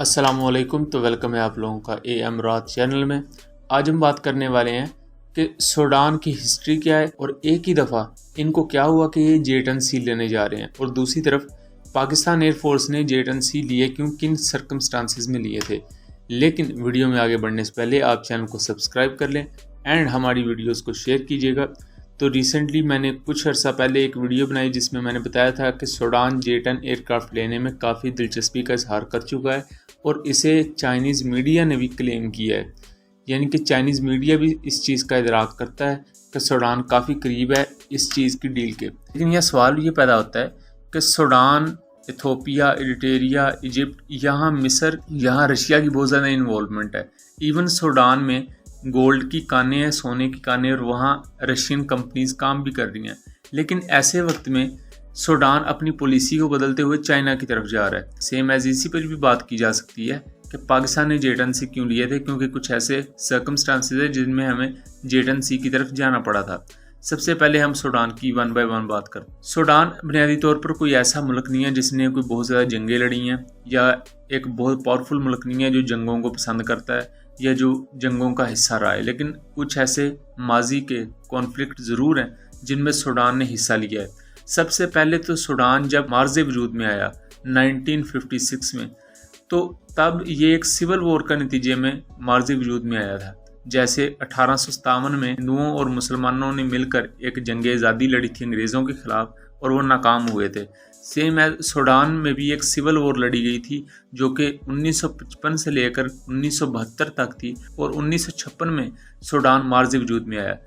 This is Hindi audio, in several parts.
अस्सलामुअलैकुम। तो वेलकम है आप लोगों का अमरात चैनल में। आज हम बात करने वाले हैं कि सूडान की हिस्ट्री क्या है और एक ही दफ़ा इनको क्या हुआ कि ये J-10C लेने जा रहे हैं, और दूसरी तरफ पाकिस्तान एयरफोर्स ने J-10C लिए क्यों, किन सर्कमस्टांसिस में लिए थे। लेकिन वीडियो में आगे बढ़ने से पहले आप चैनल को सब्सक्राइब कर लें एंड हमारी वीडियोज़ को शेयर कीजिएगा। तो रिसेंटली मैंने कुछ अर्सा पहले एक वीडियो बनाई जिसमें मैंने बताया था कि सूडान J-10 एयरक्राफ्ट लेने में काफ़ी दिलचस्पी का इजहार कर चुका है और इसे चाइनीज़ मीडिया ने भी क्लेम किया है। यानी कि चाइनीज़ मीडिया भी इस चीज़ का इदराक करता है कि सूडान काफ़ी करीब है इस चीज़ की डील के। लेकिन यह सवाल ये पैदा होता है कि सूडान, इथोपिया, इरिट्रिया, इजिप्ट, यहाँ मिस्र, यहाँ रशिया की बहुत ज़्यादा इन्वॉल्वमेंट है। इवन सूडान में गोल्ड की कानें हैं, सोने की कानें, और वहाँ रशियन कंपनीज काम भी कर रही हैं। लेकिन ऐसे वक्त में सूडान अपनी पॉलिसी को बदलते हुए चाइना की तरफ जा रहा है। सेम एज इसी पर भी बात की जा सकती है कि पाकिस्तान ने J-10C क्यों लिए थे, क्योंकि कुछ ऐसे सर्कमस्टांसेस है जिनमें हमें J-10C की तरफ जाना पड़ा था। सबसे पहले हम सूडान की 1 बाय 1 बात करें। सूडान बुनियादी तौर पर कोई ऐसा मुल्क नहीं है जिसने कोई बहुत ज़्यादा जंगें लड़ी हैं, या एक बहुत पावरफुल मुल्क नहीं है जो जंगों को पसंद करता है या जो जंगों का हिस्सा रहा है। लेकिन कुछ ऐसे माजी के कॉन्फ्लिक्ट ज़रूर हैं जिनमें सूडान ने हिस्सा लिया है। सबसे पहले तो सूडान जब मार्ज़े वजूद में आया 1956 में, तो तब ये एक सिविल वॉर का नतीजे में मार्ज़े वजूद में आया था। जैसे 1857 में हिंदुओं और मुसलमानों ने मिलकर एक जंग आज़ादी लड़ी थी अंग्रेज़ों के ख़िलाफ़, और वो नाकाम हुए थे। सेम एज सूडान में भी एक सिविल वॉर लड़ी गई थी जो कि 1955 से लेकर 1972 तक थी, और 1956 में सूडान मार्ज़े वजूद में आया।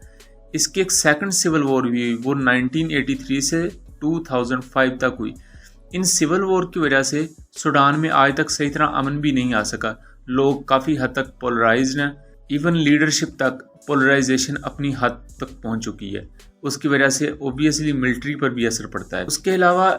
इसकी एक सेकंड सिविल वॉर हुई, वो 1983 से 2005 तक हुई। इन सिविल वॉर की वजह से सूडान में आज तक सही तरह अमन भी नहीं आ सका। लोग काफ़ी हद तक पोलराइज्ड हैं, इवन लीडरशिप तक पोलराइजेशन अपनी हद तक पहुंच चुकी है। उसकी वजह से ओबियसली मिलिट्री पर भी असर पड़ता है। उसके अलावा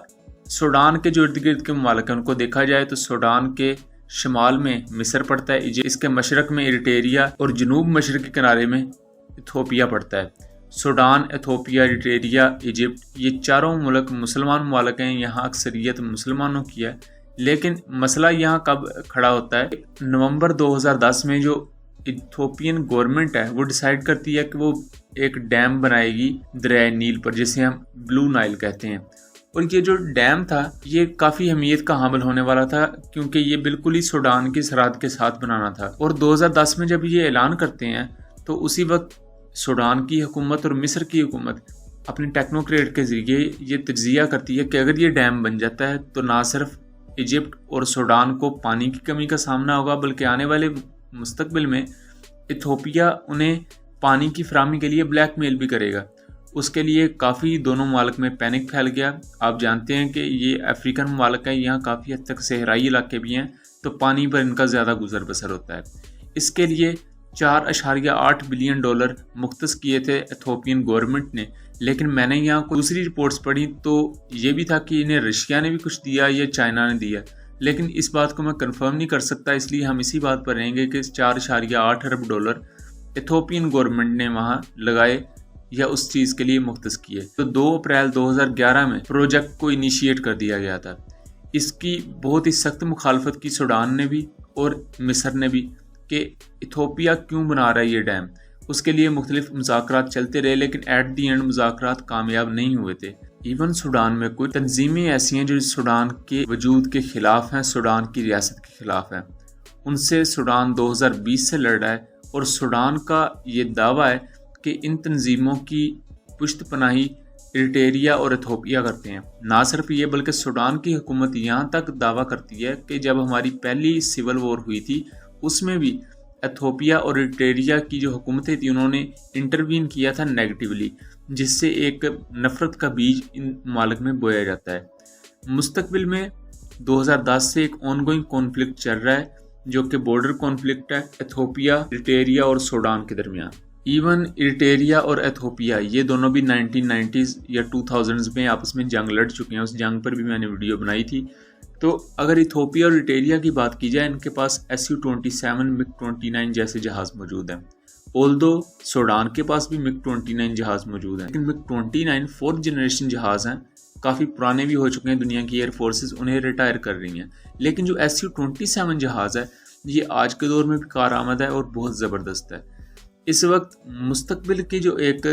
सूडान के जो इर्द गिर्द के ममालिक हैं उनको देखा जाए तो सूडान के शिमाल में मिस्र पड़ता है, इसके मशरक में इरिट्रिया, और जनूब मशरक़ी किनारे में इथोपिया पड़ता है। सूडान, इथोपिया, इरिट्रिया, इजिप्ट, ये चारों मुल्क मुसलमान ममालिक हैं। यहाँ अक्सरियत मुसलमानों की है। लेकिन मसला यहाँ कब खड़ा होता है, नवंबर 2010 में जो इथोपियन गवर्नमेंट है वो डिसाइड करती है कि वो एक डैम बनाएगी दरिया नील पर, जिसे हम ब्लू नाइल कहते हैं। और ये जो डैम था ये काफ़ी अहमियत का हामिल होने वाला था, क्योंकि ये बिल्कुल ही सूडान की सरहद के साथ बनाना था। और 2010 में जब ये ऐलान करते हैं तो उसी वक्त सूडान की हुकूमत और मिस्र की हुकूमत अपने टेक्नोक्रेट के ज़रिए ये तज्ज़िया करती है कि अगर ये डैम बन जाता है तो ना सिर्फ इजिप्ट और सूडान को पानी की कमी का सामना होगा, बल्कि आने वाले मुस्तकबिल में इथोपिया उन्हें पानी की फराहमी के लिए ब्लैकमेल भी करेगा। उसके लिए काफ़ी दोनों ममालिक में पैनिक फैल गया। आप जानते हैं कि ये अफ्रीकन ममालिक हैं, यहाँ काफ़ी हद तक सहराई इलाके भी हैं, तो पानी पर इनका ज़्यादा गुजर बसर होता है। इसके लिए 4.8 बिलियन डॉलर मुख्तस किए थे इथोपियन गवर्नमेंट ने। लेकिन मैंने यहाँ को दूसरी रिपोर्ट्स पढ़ी तो ये भी था कि इन्हें रशिया ने भी कुछ दिया या चाइना ने दिया, लेकिन इस बात को मैं कंफर्म नहीं कर सकता। इसलिए हम इसी बात पर रहेंगे कि 4.8 अरब डॉलर इथोपियन गवर्नमेंट ने वहाँ लगाए या उस चीज़ के लिए मुख्तस किए। तो 2 अप्रैल 2011 में प्रोजेक्ट को इनिशिएट कर दिया गया था। इसकी बहुत ही सख्त मुखालफत की सूडान ने भी और मिस्र ने भी कि इथोपिया क्यों बना रहा है ये डैम। उसके लिए मुख्तलिफ मुज़ाकरात चलते रहे, लेकिन एट दी एंड मुज़ाकरात कामयाब नहीं हुए थे। इवन सूडान में कुछ तंजीमें ऐसी हैं जो सूडान के वजूद के ख़िलाफ़ हैं, सूडान की रियासत के ख़िलाफ़ हैं। उनसे सूडान 2020 से लड़ रहा है, और सूडान का ये दावा है कि इन तंजीमों की पुश्तपनाही इरिट्रिया और इथोपिया करते हैं। ना सिर्फ ये, बल्कि सूडान की हुकूमत यहाँ तक दावा करती है कि जब हमारी पहली सिविल वॉर हुई थी उसमें भी इथोपिया और इरिट्रिया की जो हुकूमतें थी उन्होंने इंटरवीन किया था नेगेटिवली, जिससे एक नफरत का बीज इन ममालिक में बोया जाता है। मुस्तकबिल में 2010 से एक ऑनगोइंग कॉन्फ्लिक्ट चल रहा है जो कि बॉर्डर कॉन्फ्लिक्ट है इथोपिया, इरिट्रिया और सूडान के दरमियान। इवन इरिट्रिया और इथोपिया ये दोनों भी 1990s या 2000s में आपस में जंग लड़ चुके हैं। उस जंग पर भी मैंने वीडियो बनाई थी। तो अगर इथोपिया और इरिट्रिया की बात की जाए, इनके पास Su-27, MiG-29 जैसे जहाज़ मौजूद हैं। ऑल्दो सूडान के पास भी MiG-29 जहाज़ मौजूद हैं, लेकिन MiG-29 4th जनरेशन जहाज़ हैं, काफ़ी पुराने भी हो चुके हैं, दुनिया की एयर फोर्सेस उन्हें रिटायर कर रही हैं। लेकिन जो SU-27 जहाज़ है ये आज के दौर में भी कारआमद है और बहुत ज़बरदस्त है। इस वक्त मुस्तकबिल की जो एक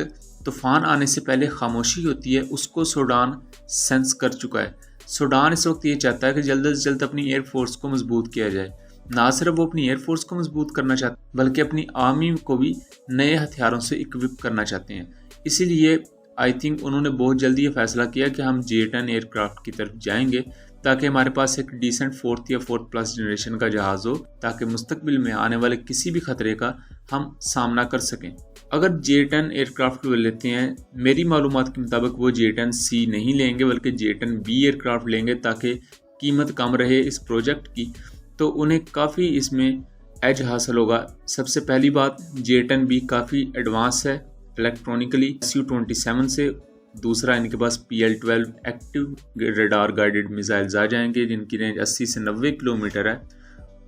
तूफ़ान आने से पहले खामोशी होती है उसको सूडान सेंस कर चुका है। सूडान इस वक्त ये चाहता है कि जल्द से जल्द अपनी एयर फोर्स को मजबूत किया जाए। ना सिर्फ वो अपनी एयर फोर्स को मजबूत करना चाहते हैं बल्कि अपनी आर्मी को भी नए हथियारों से इक्विप करना चाहते हैं। इसीलिए आई थिंक उन्होंने बहुत जल्दी ये फैसला किया कि हम J-10 एयरक्राफ्ट की तरफ जाएंगे ताकि हमारे पास एक डिसेंट 4th या 4th प्लस जनरेशन का जहाज़ हो, ताकि मुस्तकबिल में आने वाले किसी भी खतरे का हम सामना कर सकें। अगर J-10 एयरक्राफ्ट वो लेते हैं, मेरी मालूमात के मुताबिक वो J-10C नहीं लेंगे बल्कि J-10B एयरक्राफ्ट लेंगे ताकि कीमत कम रहे इस प्रोजेक्ट की, तो उन्हें काफ़ी इसमें एज हासिल होगा। सबसे पहली बात, J-10B काफ़ी एडवांस है इलेक्ट्रॉनिकली SU-27 से। दूसरा, इनके पास PL-12 active radar guided missiles आ जाएंगे जिनकी रेंज 80 से 90 किलोमीटर है।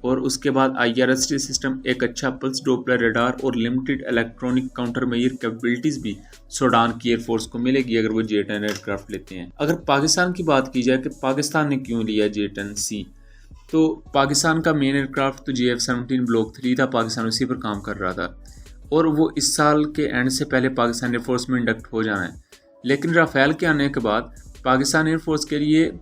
और उसके बाद IRST सिस्टम, एक अच्छा पल्स डोपलर रडार और limited electronic counter measure capabilities भी सूडान की एयरफोर्स को मिलेगी अगर वो J-10 एयरक्राफ्ट लेते हैं। अगर पाकिस्तान की बात की जाए कि पाकिस्तान ने क्यों लिया J-10C, तो पाकिस्तान का मेन एयरक्राफ्ट तो JF-17 ब्लॉक 3 था, पाकिस्तान उसी पर काम कर रहा था और वो इस साल के एंड से पहले पाकिस्तान एयरफोर्स में इंडक्ट हो जाना है। लेकिन राफेल के आने के बाद पाकिस्तान एयरफोर्स के लिए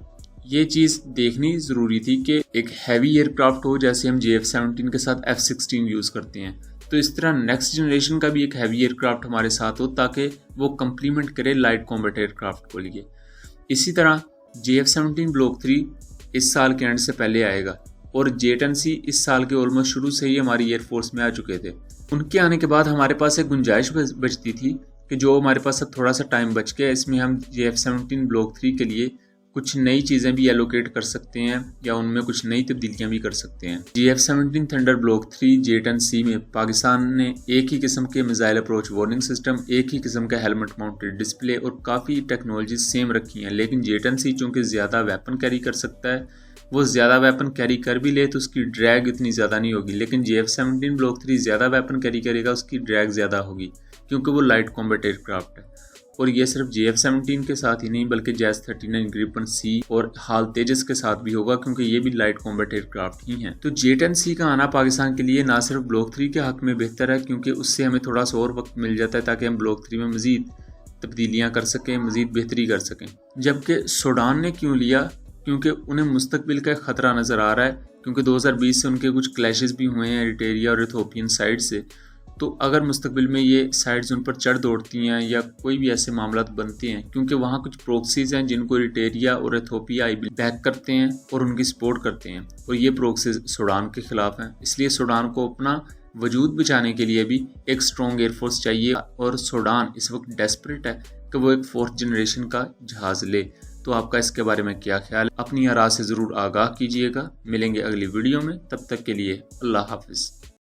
ये चीज़ देखनी ज़रूरी थी कि एक हैवी एयरक्राफ्ट हो, जैसे हम JF-17 के साथ F-16 यूज़ करते हैं, तो इस तरह नेक्स्ट जनरेशन का भी एक हैवी एयरक्राफ्ट हमारे साथ हो ताकि वो कंप्लीमेंट करे लाइट कॉम्बैट एयरक्राफ्ट को लिए। इसी तरह JF-17 ब्लॉक 3 इस साल के एंड से पहले आएगा और J-10C इस साल के ऑलमोस्ट शुरू से ही हमारी एयरफोर्स में आ चुके थे। उनके आने के बाद हमारे पास एक गुंजाइश बचती थी कि जो हमारे पास अब थोड़ा सा टाइम बच गया, इसमें हम JF-17 ब्लॉक 3 के लिए कुछ नई चीज़ें भी एलोकेट कर सकते हैं या उनमें कुछ नई तब्दीलियाँ भी कर सकते हैं। JF-17 थंडर ब्लॉक 3 J-10C में पाकिस्तान ने एक ही किस्म के मिसाइल अप्रोच वार्निंग सिस्टम, एक ही किस्म का हेलमेट माउंटेड डिस्प्ले और काफ़ी टेक्नोलॉजी सेम रखी हैं। लेकिन J-10C चूँकि ज़्यादा वेपन कैरी कर सकता है, वो ज़्यादा वेपन कैरी कर भी ले तो उसकी ड्रैग इतनी ज़्यादा नहीं होगी। लेकिन JF-17 ब्लॉक 3 ज़्यादा वेपन कैरी करेगा, उसकी ड्रैग ज़्यादा होगी क्योंकि वो लाइट कॉम्बैट एयरक्राफ्ट है। और ये सिर्फ JF-17 के साथ ही नहीं बल्कि JAS-39 ग्रिपन C और हाल तेजस के साथ भी होगा क्योंकि ये भी लाइट कॉम्बैट एयरक्राफ्ट ही हैं। तो J-10C का आना पाकिस्तान के लिए ना सिर्फ ब्लॉक 3 के हक में बेहतर है क्योंकि उससे हमें थोड़ा सा और वक्त मिल जाता है ताकि हम ब्लॉक 3 में मज़ीद तब्दीलियाँ कर सकें, मज़ीद बेहतरी कर सकें। जबकि सूडान ने क्यों लिया, क्योंकि उन्हें मुस्तकबिल का खतरा नज़र आ रहा है, क्योंकि 2020 से उनके कुछ क्लैशेस भी हुए हैं एरिट्रिया और इथियोपियन साइड से। तो अगर मुस्तकबिल में ये साइड्स उन पर चढ़ दौड़ती हैं या कोई भी ऐसे मामला बनते हैं, क्योंकि वहाँ कुछ प्रोक्सीज हैं जिनको एरिट्रिया और इथियोपिया बैक करते हैं और उनकी सपोर्ट करते हैं और ये प्रोक्सीज सूडान के खिलाफ हैं। इसलिए सूडान को अपना वजूद बचाने के लिए भी एक स्ट्रॉन्ग एयरफोर्स चाहिए और सूडान इस वक्त डेस्परेट है कि वो एक 4th जनरेशन का जहाज़ ले। तो आपका इसके बारे में क्या ख्याल है? अपनी आरा से ज़रूर आगाह कीजिएगा। मिलेंगे अगली वीडियो में, तब तक के लिए अल्लाह हाफिज़।